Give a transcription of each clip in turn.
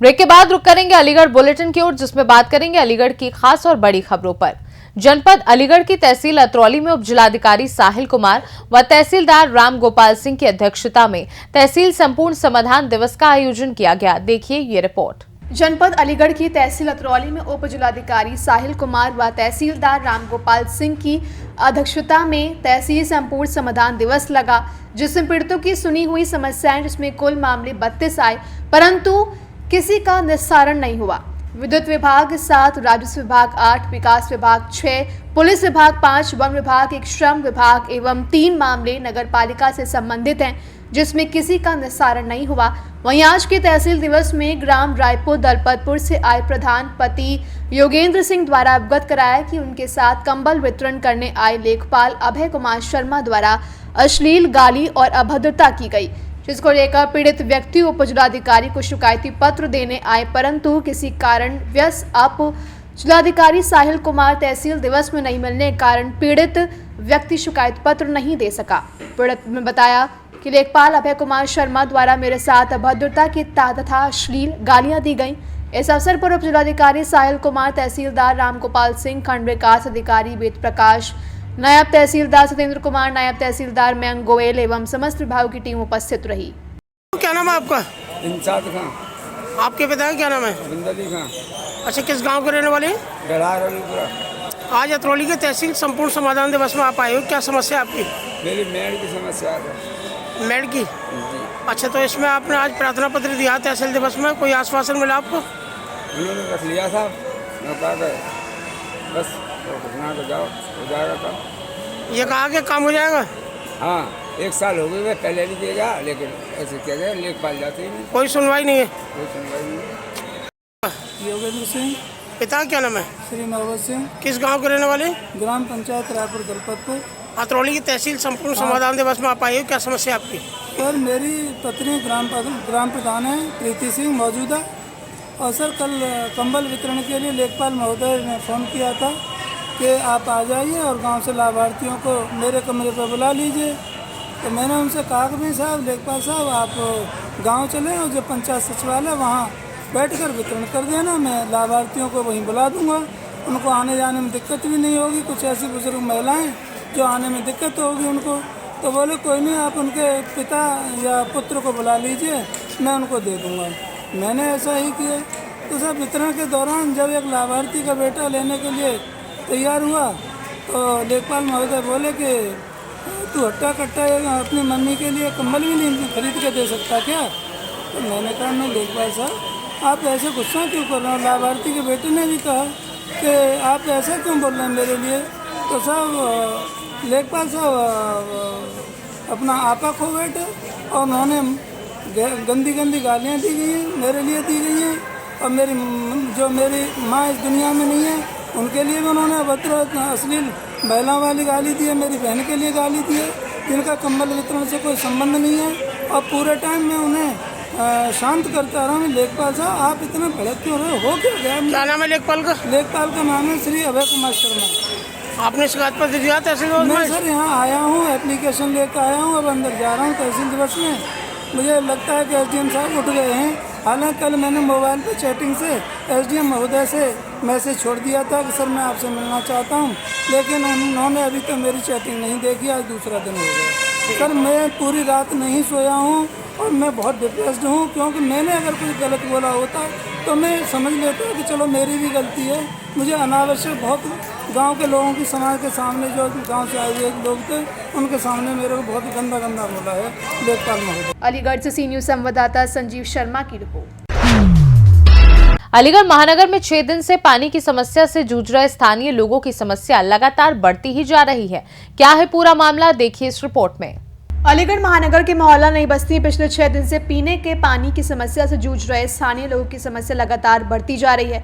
Break के बाद रुक करेंगे अलीगढ़ बुलेटिन की ओर, जिसमें बात करेंगे अलीगढ़ की खास और बड़ी खबरों पर। जनपद अलीगढ़ की तहसील अतरौली में उपजिलाधिकारी साहिल कुमार व तहसीलदार राम गोपाल सिंह की अध्यक्षता में तहसील संपूर्ण समाधान दिवस का आयोजन किया गया। देखिए ये रिपोर्ट। जनपद अलीगढ़ की तहसील अतरौली में उप जिलाधिकारी साहिल कुमार व तहसीलदार रामगोपाल सिंह की अध्यक्षता में तहसील संपूर्ण समाधान दिवस लगा, जिसमें पीड़ितों की सुनी हुई समस्याएं, जिसमें कुल मामले 32 आए, परंतु किसी का निस्तारण नहीं हुआ। विद्युत विभाग 7, राजस्व विभाग 8, विकास विभाग 6, पुलिस विभाग 5, वन विभाग 1, श्रम विभाग एवं 3 मामले नगर पालिका से संबंधित हैं, जिसमें किसी का निस्तारण नहीं हुआ। वहीं आज के तहसील दिवस में ग्राम रायपुर दलपतपुर से आए प्रधान पति योगेंद्र सिंह द्वारा अवगत कराया कि उनके साथ कंबल वितरण करने आए लेखपाल अभय कुमार शर्मा द्वारा अश्लील गाली और अभद्रता की गई, जिसको लेकर पीड़ित व्यक्ति उप जिलाधिकारी को शिकायती पत्र देने आए, परंतु किसी कारण व्यस उप जिलाधिकारी साहिल कुमार तहसील दिवस में नहीं मिलने के कारण पीड़ित व्यक्ति शिकायत पत्र नहीं दे सका। पीड़ित ने बताया कि लेखपाल अभय कुमार शर्मा द्वारा मेरे साथ अभद्रता की तथा अश्लील गालियां दी गईं। इस अवसर पर उप जिलाधिकारी साहिल कुमार, तहसीलदार रामगोपाल सिंह, खंड विकास अधिकारी वेद प्रकाश, नायब तहसीलदार सत्येंद्र कुमार, नायब तहसीलदार मयंक गोयल एवं समस्त विभागों की टीम उपस्थित रही। क्या नाम है आपका? इंसाद खान। आपके पिता का क्या नाम है? बिंदली खान। अच्छा, किस गांव के रहने वाले हैं? आज अतरौली के तहसील संपूर्ण समाधान दिवस में आप आए हो, क्या समस्या आपकी? मेरी मेड़ की समस्या है। मेड़ की? अच्छा, तो इसमें आपने आज प्रार्थना पत्र दिया तहसील दिवस में, कोई आश्वासन मिला आपको? उन्होंने रख लिया था, बस घटना को जाओ हो जाएगा काम। ये कहा कि काम हो जाएगा? हाँ, 1 साल हो गए, पहले भी देगा, लेकिन ऐसे क्या गए, लेखपाल जाते ही नहीं। कोई सुनवाई नहीं है? कोई सुनवाई नहीं। योगेंद्र सिंह। पिता क्या नाम है? श्री नवज सिंह। किस गांव के रहने वाले? ग्राम पंचायत रायपुर दलपतपुर। अतरौली की तहसील संपूर्ण समाधान दिवस में आप आए हो, क्या समस्या आपकी? सर, मेरी पत्नी ग्राम प्रधान है प्रीति सिंह मौजूदा, और सर कल कंबल वितरण के लिए लेखपाल महोदय ने फ़ोन किया था कि आप आ जाइए और गांव से लाभार्थियों को मेरे कमरे पर बुला लीजिए। तो मैंने उनसे कहा कि भाई साहब, लेखपाल साहब, आप गांव चलें और जो पंचायत सचिवालय वहाँ बैठकर वितरण कर देना, मैं लाभार्थियों को वहीं बुला दूंगा, उनको आने जाने में दिक्कत भी नहीं होगी। कुछ ऐसी बुजुर्ग महिलाएं जो आने में दिक्कत होगी उनको, तो बोले कोई नहीं, आप उनके पिता या पुत्र को बुला लीजिए, मैं उनको दे दूँगा। मैंने ऐसा ही किया। तो सर, वितरण के दौरान जब एक लाभार्थी का बेटा लेने के लिए तैयार हुआ तो लेखपाल महोदय बोले कि तू हट्टा कट्टा अपनी मम्मी के लिए कंबल भी नहीं खरीद के दे सकता क्या? तो मैंने कहा नहीं लेखपाल साहब, आप ऐसे गुस्सा क्यों कर रहे हो? लाभार्थी के बेटे ने भी कहा कि आप ऐसा क्यों बोल रहे हैं मेरे लिए? तो साहब, लेखपाल साहब अपना आपा खो बैठे और उन्होंने गंदी गंदी गालियाँ दी गई हैं, मेरे लिए दी गई हैं, और मेरी माँ इस दुनिया में नहीं है उनके लिए भी उन्होंने अभद्र अश्लील महिलाओं वाली गाली दी है। मेरी बहन के लिए गाली दी है, जिनका कंबल वितरण से कोई संबंध नहीं है, और पूरे टाइम में उन्हें शांत करता रहा। लेखपाल साहब, आप इतना भड़क क्यों रहे हो क्या गया? क्या नाम है लेखपाल का? लेखपाल का नाम है श्री अभय कुमार शर्मा। आपने शिकायत पत्र दिया तहसील दिवस में? मैं सर यहाँ आया हूँ, एप्लीकेशन लेकर आया हूँ, अब अंदर जा रहा हूँ तहसील दिवस में। मुझे लगता है कि एसडीएम साहब उठ गए हैं। हालांकि कल मैंने मोबाइल पर चैटिंग से एसडीएम महोदय से मैसेज छोड़ दिया था कि सर मैं आपसे मिलना चाहता हूं, लेकिन उन्होंने अभी तक मेरी चैटिंग नहीं देखी। आज दूसरा दिन हो गया। सर, मैं पूरी रात नहीं सोया हूं और मैं बहुत डिप्रेस्ड हूं, क्योंकि मैंने अगर कुछ गलत बोला होता तो मैं समझ लेता कि चलो मेरी भी गलती है। मुझे अनावश्यक बहुत गांव के लोगों की, समाज के सामने, जो गांव से आए हुए लोग थे उनके सामने मेरे को बहुत गंदा बोला है लेखपाल महोदय। अलीगढ़ से सी न्यूज़ संवाददाता संजीव शर्मा की रिपोर्ट। अलीगढ़ महानगर में 6 दिन से पानी की समस्या से जूझ रहे स्थानीय लोगों की समस्या लगातार बढ़ती ही जा रही है। क्या है पूरा मामला, देखिए इस रिपोर्ट में। अलीगढ़ महानगर के मोहल्ला नई बस्ती पिछले 6 दिन से पीने के पानी की समस्या से जूझ रहे स्थानीय लोगों की समस्या लगातार बढ़ती जा रही है।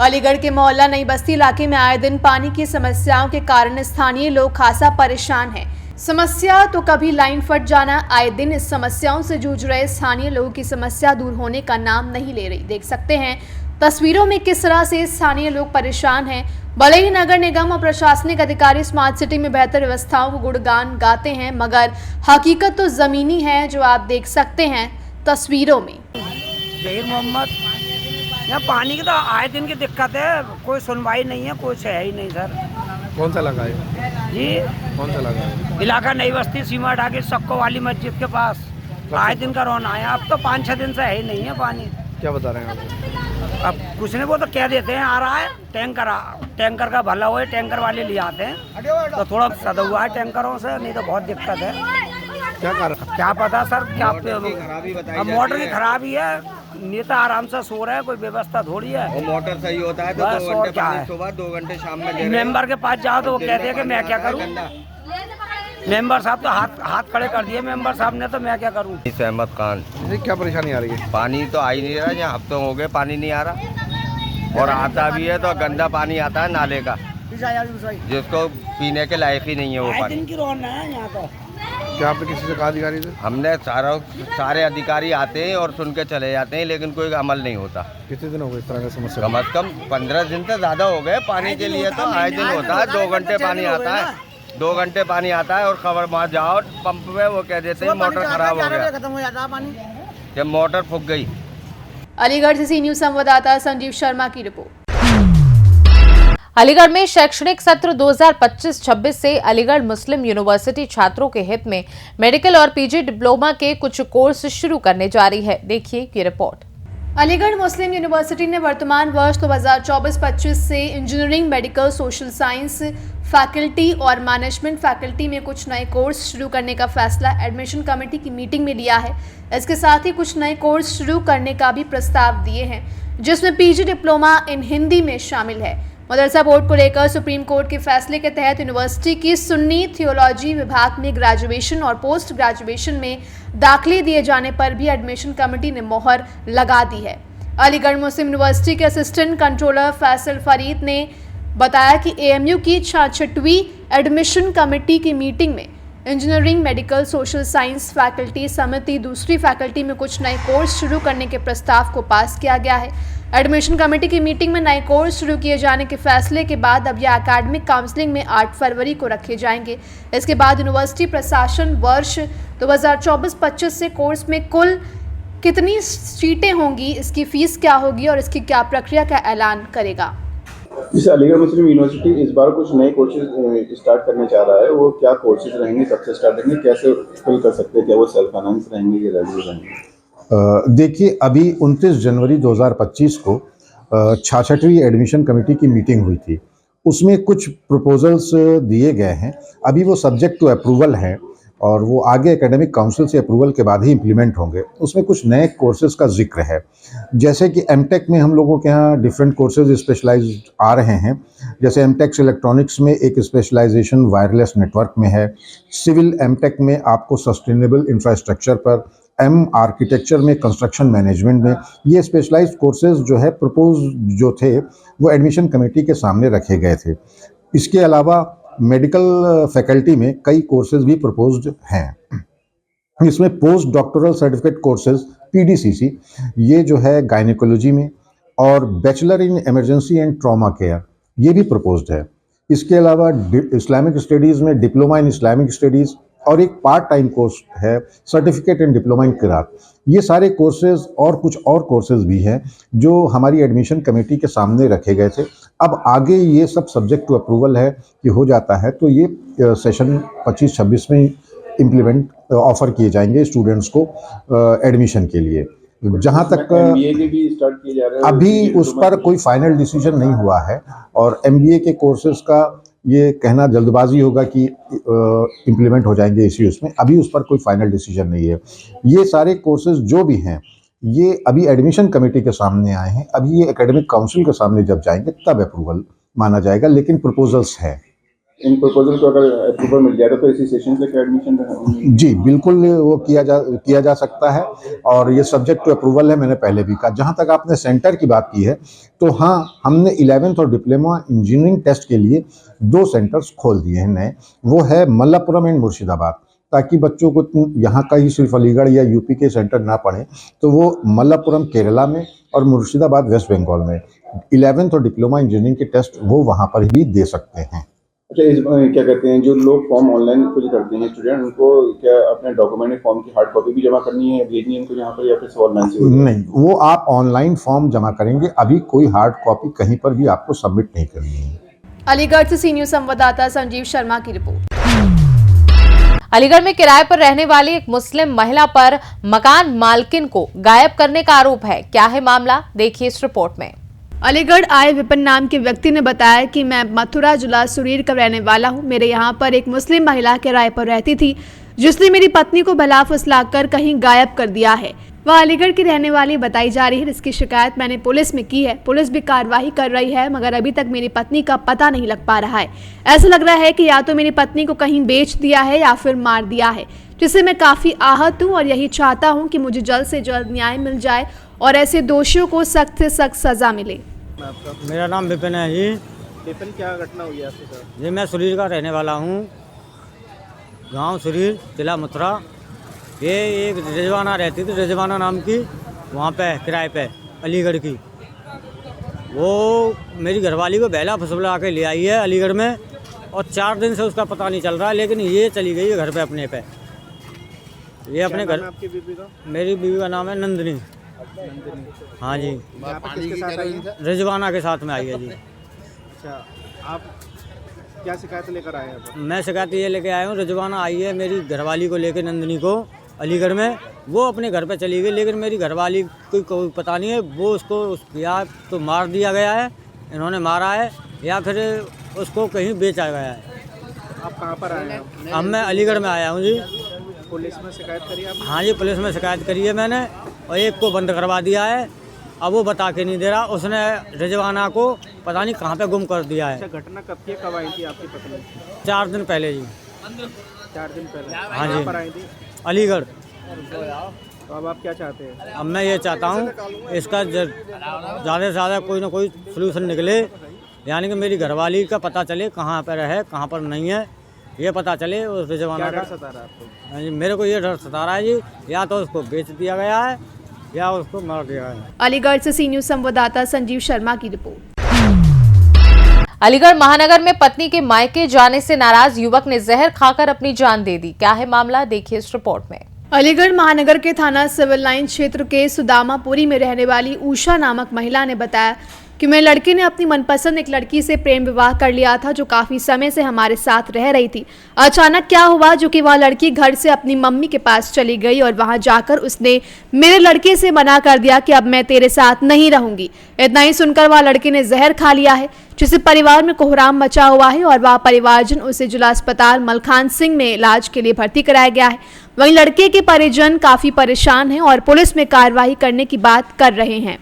अलीगढ़ के मोहल्ला नई बस्ती इलाके में आए दिन पानी की समस्याओं के कारण स्थानीय लोग खासा परेशान हैं। समस्या तो कभी लाइन फट जाना, आए दिन इस समस्याओं से जूझ रहे स्थानीय लोगों की समस्या दूर होने का नाम नहीं ले रही। देख सकते हैं तस्वीरों में किस तरह से स्थानीय लोग परेशान हैं। भले ही नगर निगम और प्रशासनिक अधिकारी स्मार्ट सिटी में बेहतर व्यवस्थाओं को गुणगान गाते हैं, मगर हकीकत तो जमीनी है, जो आप देख सकते हैं तस्वीरों में। जहीर मोहम्मद, यहाँ पानी की तो आए दिन की दिक्कत है, कोई सुनवाई नहीं है, कुछ है ही नहीं सर। कौन सा लगा है जी, कौन सा लगा है? इलाका नई बस्ती सीमा ढाके सक्को वाली मस्जिद के पास आए दिन का रोना है। अब तो 5-6 दिन से है ही नहीं है पानी। क्या बता रहे हैं आपको? अब कुछ नहीं, वो तो कह देते हैं आ रहा है टैंकर का भला हुआ है, टैंकर वाले ले आते हैं, तो थोड़ा सदा हुआ है टैंकरों से, नहीं तो बहुत दिक्कत है। क्या कारण? क्या पता सर, क्या अब मोटर की खराबी है, नेता आराम से सो रहे हैं, कोई व्यवस्था थोड़ी है। वो मोटर सही होता है तो बस 2 और घंटे क्या पानी है। सुबह 2 घंटे शाम में दे रहे हैं। मेंबर के पास जाओ तो वो कहते हैं कि मैं क्या करूं। मेंबर साहब तो हाथ खड़े कर दिए मेंबर साहब ने, तो मैं क्या करूं। सहमत खान, ये क्या परेशानी आ रही है? पानी तो आ ही नहीं रहा, यहाँ हफ्तों हो गए पानी नहीं आ रहा, और आता भी है तो गंदा पानी आता है नाले का, जिसको पीने के लायक ही नहीं है वो पानी। दिन की रोना है यहाँ तो। क्या आपने किसी से कहा अधिकारी से? हमने सारे अधिकारी आते हैं और सुन के चले जाते हैं, लेकिन कोई अमल नहीं होता। कितने दिन हो गए इस तरह का समस्या? कम से कम 15 दिन से ज़्यादा हो गए। पानी के लिए तो आए दिन होता है, 2 घंटे पानी आता है, 2 घंटे पानी आता है, और खबर वहाँ जाओ पंप में वो कह देते हैं मोटर खराब हो गया, खत्म हो जाता है पानी, जब मोटर फूक गई। अलीगढ़ से सी न्यूज संवाददाता संजीव शर्मा की रिपोर्ट। अलीगढ़ में शैक्षणिक सत्र 2025-26 से अलीगढ़ मुस्लिम यूनिवर्सिटी छात्रों के हित में मेडिकल और पीजी डिप्लोमा के कुछ कोर्स शुरू करने जा रही है। देखिए ये रिपोर्ट। अलीगढ़ मुस्लिम यूनिवर्सिटी ने वर्तमान वर्ष 2024-25 से engineering, medical, social science faculty और मैनेजमेंट फैकल्टी में कुछ नए कोर्स शुरू करने का फैसला एडमिशन कमेटी की मीटिंग में लिया है। इसके साथ ही कुछ नए कोर्स शुरू करने का भी प्रस्ताव दिए हैं, जिसमें पीजी डिप्लोमा इन हिंदी में शामिल है। मदरसा बोर्ड को लेकर सुप्रीम कोर्ट के फैसले के तहत यूनिवर्सिटी की सुन्नी थियोलॉजी विभाग में ग्रेजुएशन और पोस्ट ग्रेजुएशन में दाखिले दिए जाने पर भी एडमिशन कमेटी ने मोहर लगा दी है। अलीगढ़ मुस्लिम यूनिवर्सिटी के असिस्टेंट कंट्रोलर फैसल फरीद ने बताया कि एएमयू की 66वीं एडमिशन कमेटी की मीटिंग में engineering, medical, social science faculty समिति दूसरी फैकल्टी में कुछ नए कोर्स शुरू करने के प्रस्ताव को पास किया गया है। एडमिशन कमेटी की मीटिंग में नए कोर्स शुरू किए जाने के फैसले के बाद अब यह एकेडमिक काउंसलिंग में 8 फरवरी को रखे जाएंगे। इसके बाद यूनिवर्सिटी प्रशासन वर्ष 2024-25 से कोर्स में कुल कितनी सीटें होंगी, इसकी फीस क्या होगी और इसकी क्या प्रक्रिया का ऐलान करेगा। इस अलीगढ़ मुस्लिम यूनिवर्सिटी इस बार कुछ नए कोर्सेज स्टार्ट करने जा रहा है। वो क्या कोर्सेज रहेंगे, कब से स्टार्ट रहेंगे, कैसे फिल कर सकते हैं, क्या वो सेल्फ फाइनेंस रहेंगे या रेगुलर रहेंगे? देखिए, अभी 29 जनवरी 2025 को 66वीं एडमिशन कमेटी की मीटिंग हुई थी। उसमें कुछ प्रपोजल्स दिए गए हैं। अभी वो सब्जेक्ट टू अप्रूवल हैं और वो आगे एकेडमिक काउंसिल से अप्रूवल के बाद ही इम्प्लीमेंट होंगे। उसमें कुछ नए कोर्सेज का जिक्र है, जैसे कि एमटेक में हम लोगों के यहाँ डिफरेंट कोर्सेज स्पेशलाइज्ड आ रहे हैं। जैसे एमटेक इलेक्ट्रॉनिक्स में एक स्पेशलाइजेशन वायरलेस नेटवर्क में है। सिविल एमटेक में आपको सस्टेनेबल इंफ्रास्ट्रक्चर पर, एम आर्किटेक्चर में, कंस्ट्रक्शन मैनेजमेंट में, ये स्पेशलाइज्ड कोर्सेज जो है प्रपोज जो थे वो एडमिशन कमेटी के सामने रखे गए थे। इसके अलावा मेडिकल फैकल्टी में कई कोर्सेज भी प्रपोज्ड हैं। इसमें post doctoral certificate courses PDCC, ये जो है गायनेकोलॉजी में, और bachelor in emergency and trauma care, ये भी प्रपोज्ड है। इसके अलावा इस्लामिक स्टडीज़ में डिप्लोमा इन इस्लामिक स्टडीज़, और एक पार्ट टाइम कोर्स है certificate in diploma in Kirat. ये सारे कोर्सेज और कुछ और कोर्सेज भी हैं जो हमारी एडमिशन कमेटी के सामने रखे गए थे। अब आगे ये सब सब्जेक्ट टू अप्रूवल है कि हो जाता है तो ये सेशन 25-26 में इम्प्लीमेंट ऑफर किए जाएंगे स्टूडेंट्स को एडमिशन के लिए। जहाँ तक एमबीए के भी स्टार्ट किए जा रहे हैं, अभी उस पर कोई फाइनल डिसीजन नहीं हुआ है, और एमबीए के कोर्सेज का ये कहना जल्दबाजी होगा कि इम्प्लीमेंट हो जाएंगे इसी उसमें। अभी उस पर कोई फाइनल डिसीजन नहीं है। ये सारे कोर्सेज जो भी हैं ये अभी एडमिशन कमेटी के सामने आए हैं। अभी ये एकेडमिक काउंसिल के सामने जब जाएंगे तब अप्रूवल माना जाएगा, लेकिन प्रपोजल्स हैं। इन प्रपोजल को अगर अप्रूवल मिल जाएगा तो इसी सेशन से एडमिशन होंगे? जी बिल्कुल, वो किया जा सकता है, और ये सब्जेक्ट टू अप्रूवल है, मैंने पहले भी कहा। जहाँ तक आपने सेंटर की बात की है, तो हाँ, हमने 11th और डिप्लोमा इंजीनियरिंग टेस्ट के लिए 2 सेंटर्स खोल दिए हैं नए। वो है मल्लापुरम एंड मुर्शिदाबाद। ताकि बच्चों को यहाँ का ही सिर्फ अलीगढ़ या यूपी के सेंटर ना पढ़े, तो वो मल्लापुरम केरला में और मुर्शिदाबाद वेस्ट बंगाल में 11th और डिप्लोमा इंजीनियरिंग के टेस्ट वो वहाँ पर भी दे सकते हैं। अच्छा, इस क्या कहते हैं, जो लोग फॉर्म ऑनलाइन फिल करते हैं स्टूडेंट, उनको क्या अपने डॉक्यूमेंट फॉर्म की हार्ड कॉपी भी जमा करनी है, भेजनी है उनको यहाँ पर, या फिर ऑनलाइन से? नहीं, वो आप ऑनलाइन फॉर्म जमा करेंगे, अभी कोई हार्ड कॉपी कहीं पर भी आपको सबमिट नहीं करनी है। अलीगढ़ से सी न्यूज़ संवाददाता संजीव शर्मा की रिपोर्ट। अलीगढ़ में किराए पर रहने वाली एक मुस्लिम महिला पर मकान मालकिन को गायब करने का आरोप है। क्या है मामला, देखिए इस रिपोर्ट में। अलीगढ़ आए विपिन नाम के व्यक्ति ने बताया कि मैं मथुरा जिला सुरीर का रहने वाला हूं। मेरे यहां पर एक मुस्लिम महिला किराए पर रहती थी, जिसने मेरी पत्नी को भला फुसलाकर कहीं गायब कर दिया है। वह अलीगढ़ की रहने वाली बताई जा रही है। इसकी शिकायत मैंने पुलिस में की है। पुलिस भी कार्रवाई कर रही है, मगर अभी तक मेरी पत्नी का पता नहीं लग पा रहा है। ऐसा लग रहा है कि या तो मेरी पत्नी को कहीं बेच दिया है या फिर मार दिया है, जिससे मैं काफी आहत हूँ और यही चाहता हूँ कि मुझे जल्द से जल्द न्याय मिल जाए और ऐसे दोषियों को सख्त से सख्त सजा मिले। मेरा नाम विपिन है जी। विपिन, क्या घटना हुई है आपके साथ? जी, मैं सुरीर का रहने वाला हूँ, गांव सुरीर, जिला मथुरा। ये एक रिजवाना रहती थी, रिजवाना नाम की, वहाँ पे किराए पे अलीगढ़ की। वो मेरी घरवाली को बहला फुसला के ले आई है अलीगढ़ में, और 4 दिन से उसका पता नहीं चल रहा है, लेकिन ये चली गई है घर पे अपने पे। ये अपने घर। आपकी बीवी का? मेरी बीवी का नाम है नंदिनी। हाँ जी, किसके साथ आई है? रिजवाना के साथ में आई है जी। अच्छा, आप क्या शिकायत लेकर आए हैं? मैं शिकायत ये लेके आया हूँ, रिजवाना आई है मेरी घरवाली को लेके, नंदिनी को, अलीगढ़ में। वो अपने घर पे चली गई, लेकिन मेरी घरवाली को कोई पता नहीं है। वो उसको या तो मार दिया गया है, इन्होंने मारा है, या फिर उसको कहीं बेचा गया है। आप कहाँ पर आए हैं? अब मैं अलीगढ़ में आया हूँ जी। पुलिस में शिकायत करी आप? हाँ जी, पुलिस में शिकायत करी है मैंने, और एक को बंद करवा दिया है। अब वो बता के नहीं दे रहा, उसने रिजवाना को पता नहीं कहाँ पे गुम कर दिया है। अच्छा, घटना कब की, कब आई थी आपकी पत्नी? 4 दिन पहले जी। 4 दिन पहले? हाँ जी। कहाँ पर आई थी? अलीगढ़। तो अब आप क्या चाहते हैं? अब मैं ये चाहता हूँ इसका ज़्यादा से ज़्यादा कोई ना कोई सलूशन निकले, यानी कि मेरी घरवाली का पता चले कहाँ पर है, कहाँ पर नहीं है, ये पता चले उस रिजवाना का। सता रहा है आपको? हाँ जी, मेरे को ये डर सता रहा है जी, या तो उसको बेच दिया गया है या उसको मार दिया गया है। अलीगढ़ से सी न्यूज़ संवाददाता संजीव शर्मा की रिपोर्ट। अलीगढ़ महानगर में पत्नी के मायके जाने से नाराज युवक ने जहर खाकर अपनी जान दे दी। क्या है मामला, देखिए इस रिपोर्ट में। अलीगढ़ महानगर के थाना सिविल लाइन क्षेत्र के सुदामापुरी में रहने वाली उषा नामक महिला ने बताया कि मेरे लड़के ने अपनी मनपसंद एक लड़की से प्रेम विवाह कर लिया था, जो काफी समय से हमारे साथ रह रही थी। अचानक क्या हुआ जो कि वह लड़की घर से अपनी मम्मी के पास चली गई और वहां जाकर उसने मेरे लड़के से मना कर दिया कि अब मैं तेरे साथ नहीं रहूंगी। इतना ही सुनकर वह लड़के ने जहर खा लिया है, जिससे परिवार में कोहराम मचा हुआ है और वह परिवारजन उसे जिला अस्पताल मलखान सिंह में इलाज के लिए भर्ती कराया गया है। वहीं लड़के के परिजन काफी परेशान हैं और पुलिस में कार्रवाई करने की बात कर रहे हैं।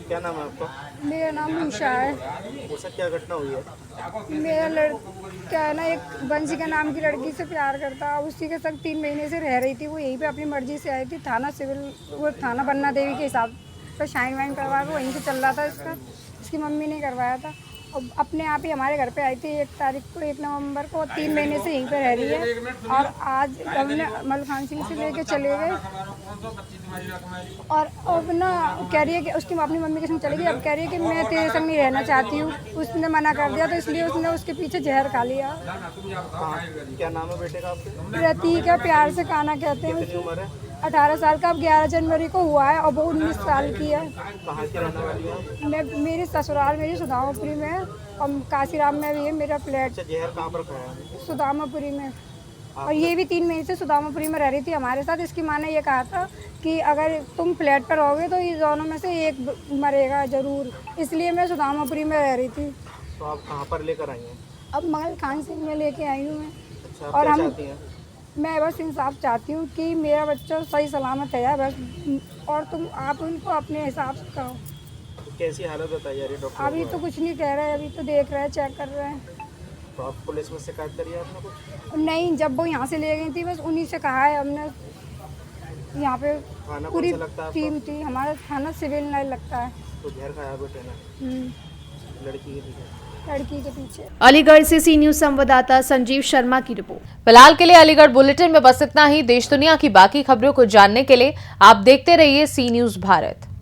क्या नाम है आपका? मेरा नाम उषा है। उषा, क्या घटना हुई है? मेरा लड़का है ना, एक वंशिका नाम की लड़की से प्यार करता, उसी के साथ 3 महीने से रह रही थी। वो यहीं पे अपनी मर्जी से आई थी। थाना सिविल, वो थाना बन्ना देवी के हिसाब पर साइन वाइन करवा के वहीं से चल रहा था इसका। इसकी मम्मी ने करवाया था और अपने आप ही हमारे घर पे आई थी 1 तारीख को, 1 नवंबर को। 3 महीने से यहीं पे रह रही है और आज हमने मलखान सिंह से लेके चले गए और अब ना कह रही है कि उसकी अपनी मम्मी के संग चली गई। अब कह रही है कि मैं तेरे संग नहीं रहना चाहती हूँ। उसने मना कर दिया, तो इसलिए उसने उसके पीछे जहर खा लिया। क्या नाम है बेटे का आपके? प्रतीक है, प्यार से काना कहते हैं। कितनी उम्र है? 18 साल का, अब 11 जनवरी को हुआ है और वो 19 साल की है। कहाँ की रहने वाली है? मैं, मेरी ससुराल मेरी सुदामापुरी में है और काशीराम में भी है मेरा फ्लैट। जहर कहाँ पर खाया? सुदामापुरी में। और ये भी 3 महीने से सुदामापुरी में रह रही थी हमारे साथ। इसकी माँ ने ये कहा था कि अगर तुम फ्लैट पर रहोगे तो ये दोनों में से एक मरेगा ज़रूर, इसलिए मैं सुदामापुरी में रह रही थी। तो आप कहाँ पर लेकर आई हैं? अब मलखान सिंह में लेके आई हूँ मैं। अच्छा, और क्या हम, चाहती हैं? मैं बस इंसाफ चाहती हूँ कि मेरा बच्चा सही सलामत है बस, और तुम आप उनको अपने हिसाब से कहो। तो कैसी हालत बताई जा रही है डॉक्टर? अभी तो कुछ नहीं कह रहे, अभी तो देख रहे हैं, चेक कर रहे हैं। तो आप पुलिस में शिकायत करी है आपने कुछ? नहीं, जब वो यहाँ से ले गई थी बस उन्हीं से कहा है हमने। यहाँ पे थाना पूरी कौन सा लगता है टीम थी, हमारा थाना सिविल नहीं लगता है। तो जहर खाया बेटे ने लड़की की? लड़की के पीछे। अलीगढ़ से सी न्यूज संवाददाता संजीव शर्मा की रिपोर्ट। फिलहाल के लिए अलीगढ़ बुलेटिन में बस इतना ही। देश दुनिया की बाकी खबरों को जानने के लिए आप देखते रहिए सी न्यूज भारत।